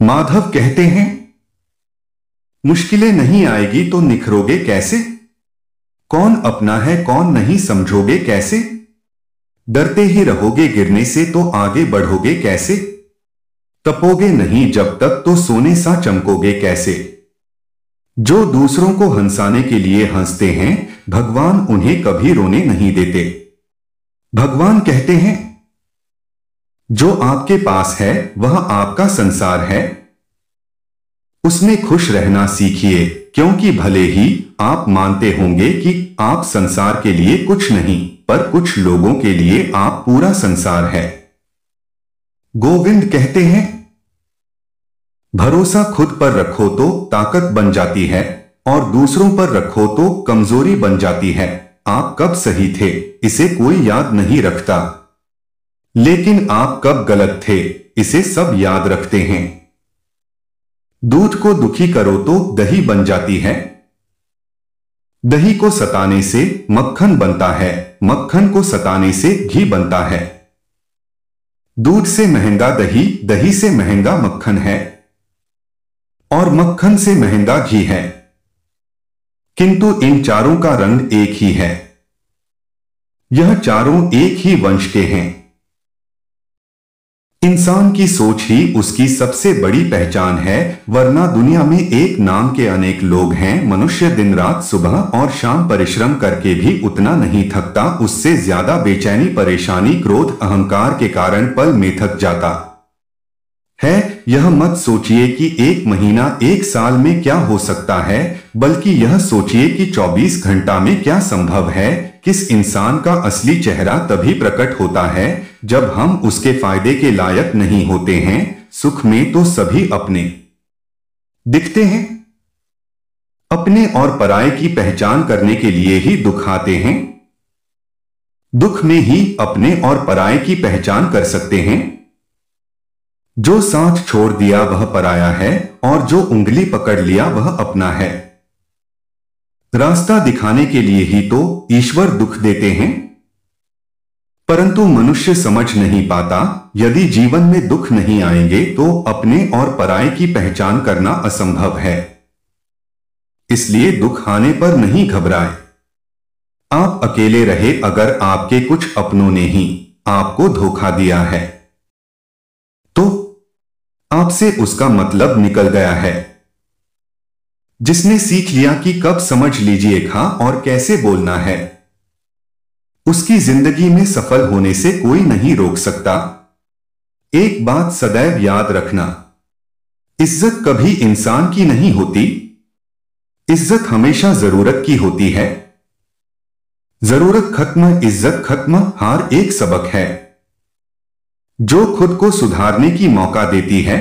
माधव कहते हैं, मुश्किलें नहीं आएगी तो निखरोगे कैसे? कौन अपना है कौन नहीं समझोगे कैसे? डरते ही रहोगे गिरने से तो आगे बढ़ोगे कैसे? तपोगे नहीं जब तक तो सोने सा चमकोगे कैसे? जो दूसरों को हंसाने के लिए हंसते हैं, भगवान उन्हें कभी रोने नहीं देते। भगवान कहते हैं, जो आपके पास है वह आपका संसार है, उसमें खुश रहना सीखिए, क्योंकि भले ही आप मानते होंगे कि आप संसार के लिए कुछ नहीं, पर कुछ लोगों के लिए आप पूरा संसार है। गोविंद कहते हैं, भरोसा खुद पर रखो तो ताकत बन जाती है और दूसरों पर रखो तो कमजोरी बन जाती है। आप कब सही थे इसे कोई याद नहीं रखता, लेकिन आप कब गलत थे इसे सब याद रखते हैं। दूध को दुखी करो तो दही बन जाती है, दही को सताने से मक्खन बनता है, मक्खन को सताने से घी बनता है। दूध से महंगा दही, दही से महंगा मक्खन है और मक्खन से महंगा घी है, किंतु इन चारों का रंग एक ही है। यह चारों एक ही वंश के हैं। इंसान की सोच ही उसकी सबसे बड़ी पहचान है, वरना दुनिया में एक नाम के अनेक लोग हैं। मनुष्य दिन रात सुबह और शाम परिश्रम करके भी उतना नहीं थकता, उससे ज्यादा बेचैनी परेशानी क्रोध अहंकार के कारण पल में थक जाता है। यह मत सोचिए कि एक महीना एक साल में क्या हो सकता है, बल्कि यह सोचिए कि 24 घंटा में क्या संभव है। किस इंसान का असली चेहरा तभी प्रकट होता है जब हम उसके फायदे के लायक नहीं होते हैं। सुख में तो सभी अपने दिखते हैं, अपने और पराये की पहचान करने के लिए ही दुख आते हैं। दुख में ही अपने और पराये की पहचान कर सकते हैं। जो साथ छोड़ दिया वह पराया है और जो उंगली पकड़ लिया वह अपना है। रास्ता दिखाने के लिए ही तो ईश्वर दुख देते हैं, परंतु मनुष्य समझ नहीं पाता, यदि जीवन में दुख नहीं आएंगे तो अपने और पराये की पहचान करना असंभव है। इसलिए दुख आने पर नहीं घबराए। आप अकेले रहे अगर आपके कुछ अपनों ने ही आपको धोखा दिया है तो आपसे उसका मतलब निकल गया है। जिसने सीख लिया कि कब समझ लीजिए कहां और कैसे बोलना है, उसकी जिंदगी में सफल होने से कोई नहीं रोक सकता। एक बात सदैव याद रखना, इज्जत कभी इंसान की नहीं होती, इज्जत हमेशा जरूरत की होती है। जरूरत खत्म इज्जत खत्म, हार एक सबक है जो खुद को सुधारने की मौका देती है।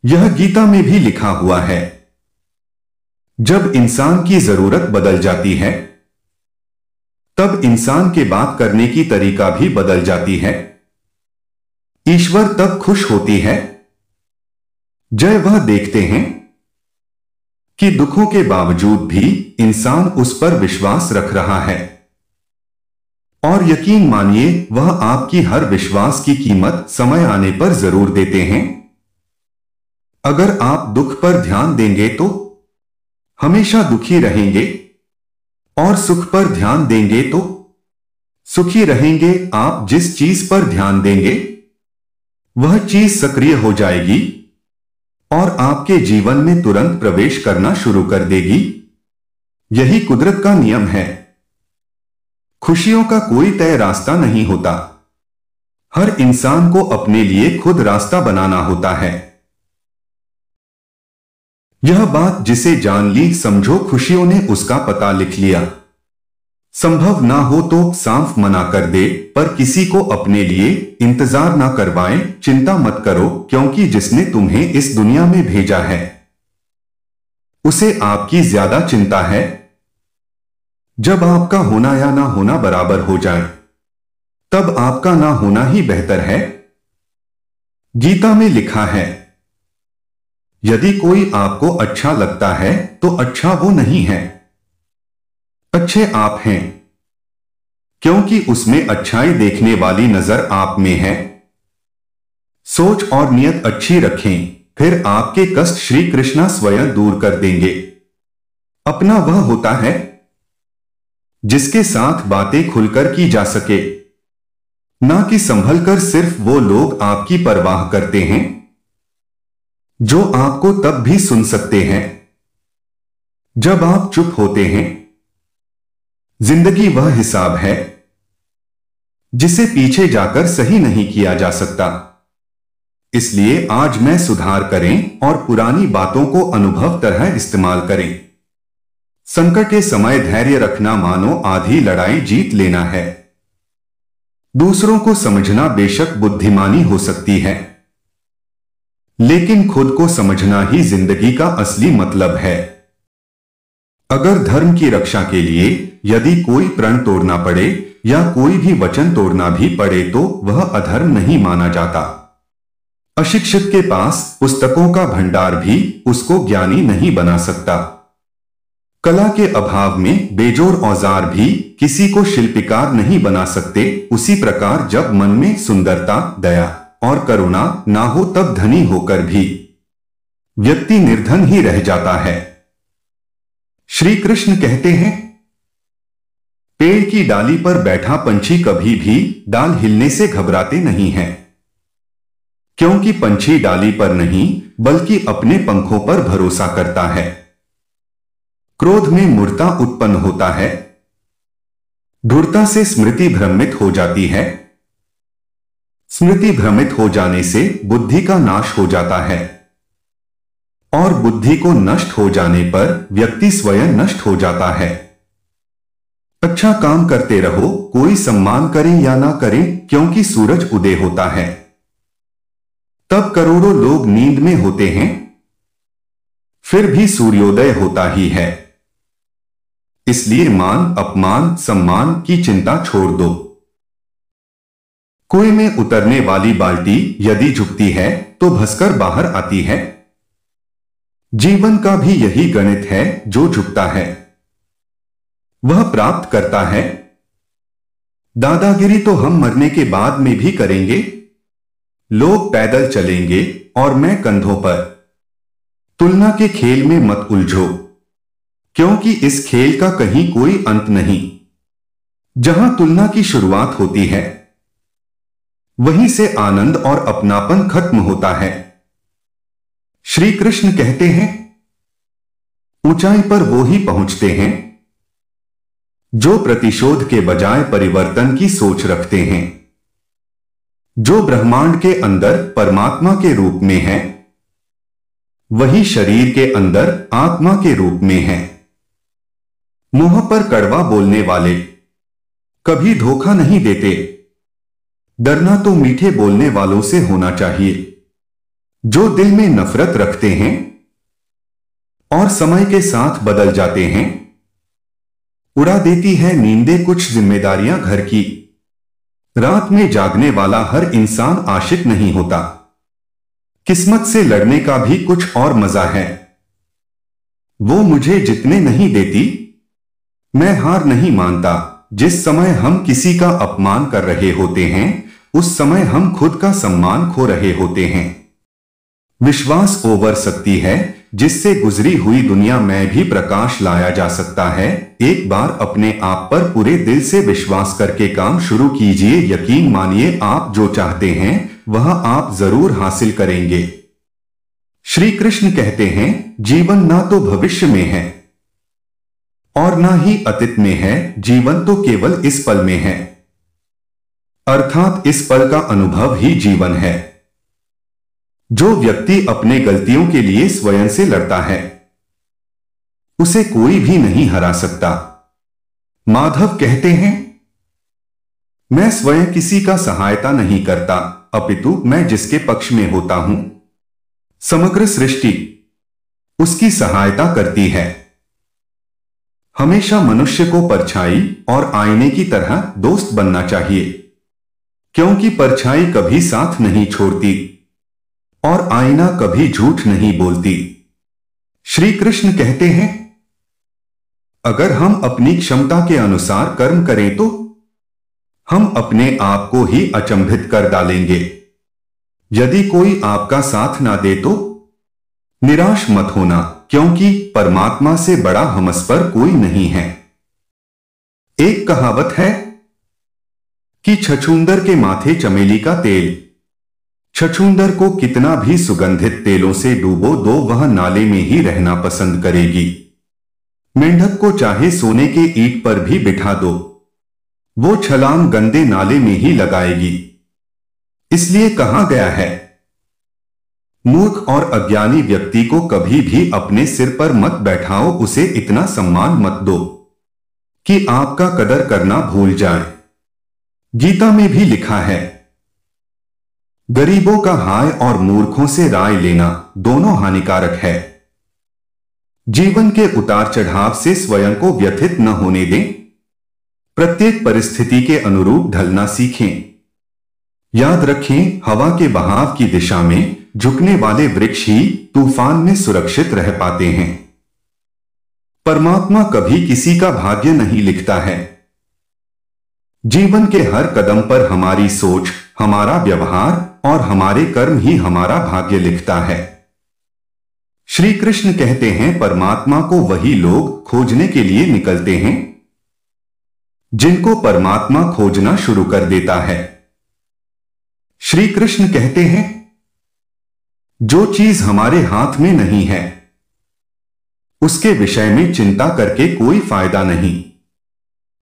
यह गीता में भी लिखा हुआ है, जब इंसान की जरूरत बदल जाती है तब इंसान के बात करने की तरीका भी बदल जाती है। ईश्वर तब खुश होती है जब वह देखते हैं कि दुखों के बावजूद भी इंसान उस पर विश्वास रख रहा है। और यकीन मानिए वह आपकी हर विश्वास की कीमत समय आने पर जरूर देते हैं। अगर आप दुख पर ध्यान देंगे तो हमेशा दुखी रहेंगे और सुख पर ध्यान देंगे तो सुखी रहेंगे। आप जिस चीज पर ध्यान देंगे वह चीज सक्रिय हो जाएगी और आपके जीवन में तुरंत प्रवेश करना शुरू कर देगी। यही कुदरत का नियम है। खुशियों का कोई तय रास्ता नहीं होता, हर इंसान को अपने लिए खुद रास्ता बनाना होता है। यह बात जिसे जान ली समझो खुशियों ने उसका पता लिख लिया। संभव ना हो तो साफ मना कर दे, पर किसी को अपने लिए इंतजार ना करवाएं। चिंता मत करो, क्योंकि जिसने तुम्हें इस दुनिया में भेजा है उसे आपकी ज्यादा चिंता है। जब आपका होना या ना होना बराबर हो जाए तब आपका ना होना ही बेहतर है। गीता में लिखा है, यदि कोई आपको अच्छा लगता है तो अच्छा वो नहीं है, अच्छे आप हैं, क्योंकि उसमें अच्छाई देखने वाली नजर आप में है। सोच और नियत अच्छी रखें, फिर आपके कष्ट श्री कृष्णा स्वयं दूर कर देंगे। अपना वह होता है जिसके साथ बातें खुलकर की जा सके, ना कि संभलकर। सिर्फ वो लोग आपकी परवाह करते हैं जो आपको तब भी सुन सकते हैं जब आप चुप होते हैं। जिंदगी वह हिसाब है जिसे पीछे जाकर सही नहीं किया जा सकता। इसलिए आज मैं सुधार करें और पुरानी बातों को अनुभव तरह इस्तेमाल करें। संकट के समय धैर्य रखना मानो आधी लड़ाई जीत लेना है। दूसरों को समझना बेशक बुद्धिमानी हो सकती है, लेकिन खुद को समझना ही जिंदगी का असली मतलब है। अगर धर्म की रक्षा के लिए यदि कोई प्रण तोड़ना पड़े या कोई भी वचन तोड़ना भी पड़े तो वह अधर्म नहीं माना जाता। अशिक्षित के पास पुस्तकों का भंडार भी उसको ज्ञानी नहीं बना सकता। कला के अभाव में बेजोड़ औजार भी किसी को शिल्पकार नहीं बना सकते। उसी प्रकार जब मन में सुंदरता, दया और करुणा ना हो तब धनी होकर भी व्यक्ति निर्धन ही रह जाता है। श्री कृष्ण कहते हैं, पेड़ की डाली पर बैठा पंछी कभी भी डाल हिलने से घबराते नहीं है, क्योंकि पंछी डाली पर नहीं बल्कि अपने पंखों पर भरोसा करता है। क्रोध में मूर्छा उत्पन्न होता है, धूर्तता से स्मृति भ्रमित हो जाती है, स्मृति भ्रमित हो जाने से बुद्धि का नाश हो जाता है और बुद्धि को नष्ट हो जाने पर व्यक्ति स्वयं नष्ट हो जाता है। अच्छा काम करते रहो, कोई सम्मान करे या ना करे, क्योंकि सूरज उदय होता है तब करोड़ों लोग नींद में होते हैं, फिर भी सूर्योदय होता ही है। इसलिए मान, अपमान, सम्मान की चिंता छोड़ दो। कुएं में उतरने वाली बाल्टी यदि झुकती है तो भसकर बाहर आती है। जीवन का भी यही गणित है, जो झुकता है वह प्राप्त करता है। दादागिरी तो हम मरने के बाद में भी करेंगे। लोग पैदल चलेंगे और मैं कंधों पर। तुलना के खेल में मत उलझो, क्योंकि इस खेल का कहीं कोई अंत नहीं। जहां तुलना की शुरुआत होती है वहीं से आनंद और अपनापन खत्म होता है। श्री कृष्ण कहते हैं, ऊंचाई पर वो ही पहुंचते हैं जो प्रतिशोध के बजाय परिवर्तन की सोच रखते हैं, जो ब्रह्मांड के अंदर परमात्मा के रूप में है वही शरीर के अंदर आत्मा के रूप में है। मुंह पर कड़वा बोलने वाले कभी धोखा नहीं देते। डरना तो मीठे बोलने वालों से होना चाहिए, जो दिल में नफरत रखते हैं और समय के साथ बदल जाते हैं। उड़ा देती है नींदें कुछ जिम्मेदारियां घर की। रात में जागने वाला हर इंसान आशिक नहीं होता। किस्मत से लड़ने का भी कुछ और मजा है। वो मुझे जितने नहीं देती, मैं हार नहीं मानता। जिस समय हम किसी का अपमान कर रहे होते हैं उस समय हम खुद का सम्मान खो रहे होते हैं। विश्वास ओवर सकती है जिससे गुजरी हुई दुनिया में भी प्रकाश लाया जा सकता है। एक बार अपने आप पर पूरे दिल से विश्वास करके काम शुरू कीजिए। यकीन मानिए, आप जो चाहते हैं वह आप जरूर हासिल करेंगे। श्री कृष्ण कहते हैं, जीवन ना तो भविष्य में है और ना ही अतीत में है, जीवन तो केवल इस पल में है। अर्थात इस पल का अनुभव ही जीवन है। जो व्यक्ति अपने गलतियों के लिए स्वयं से लड़ता है उसे कोई भी नहीं हरा सकता। माधव कहते हैं, मैं स्वयं किसी का सहायता नहीं करता, अपितु मैं जिसके पक्ष में होता हूं समग्र सृष्टि उसकी सहायता करती है। हमेशा मनुष्य को परछाई और आईने की तरह दोस्त बनना चाहिए, क्योंकि परछाई कभी साथ नहीं छोड़ती और आईना कभी झूठ नहीं बोलती। श्री कृष्ण कहते हैं, अगर हम अपनी क्षमता के अनुसार कर्म करें तो हम अपने आप को ही अचंभित कर डालेंगे। यदि कोई आपका साथ ना दे तो निराश मत होना, क्योंकि परमात्मा से बड़ा हम पर कोई नहीं है। एक कहावत है कि छछूंदर के माथे चमेली का तेल। छछूंदर को कितना भी सुगंधित तेलों से डूबो दो, वह नाले में ही रहना पसंद करेगी। मेंढक को चाहे सोने के ईंट पर भी बिठा दो, वो छलांग गंदे नाले में ही लगाएगी। इसलिए कहा गया है, मूर्ख और अज्ञानी व्यक्ति को कभी भी अपने सिर पर मत बैठाओ, उसे इतना सम्मान मत दो कि आपका कदर करना भूल जाए। गीता में भी लिखा है, गरीबों का हाय और मूर्खों से राय लेना दोनों हानिकारक है। जीवन के उतार चढ़ाव से स्वयं को व्यथित न होने दें, प्रत्येक परिस्थिति के अनुरूप ढलना सीखें। याद रखें, हवा के बहाव की दिशा में झुकने वाले वृक्ष ही तूफान में सुरक्षित रह पाते हैं। परमात्मा कभी किसी का भाग्य नहीं लिखता है। जीवन के हर कदम पर हमारी सोच, हमारा व्यवहार और हमारे कर्म ही हमारा भाग्य लिखता है। श्री कृष्ण कहते हैं, परमात्मा को वही लोग खोजने के लिए निकलते हैं जिनको परमात्मा खोजना शुरू कर देता है। श्री कृष्ण कहते हैं, जो चीज हमारे हाथ में नहीं है उसके विषय में चिंता करके कोई फायदा नहीं।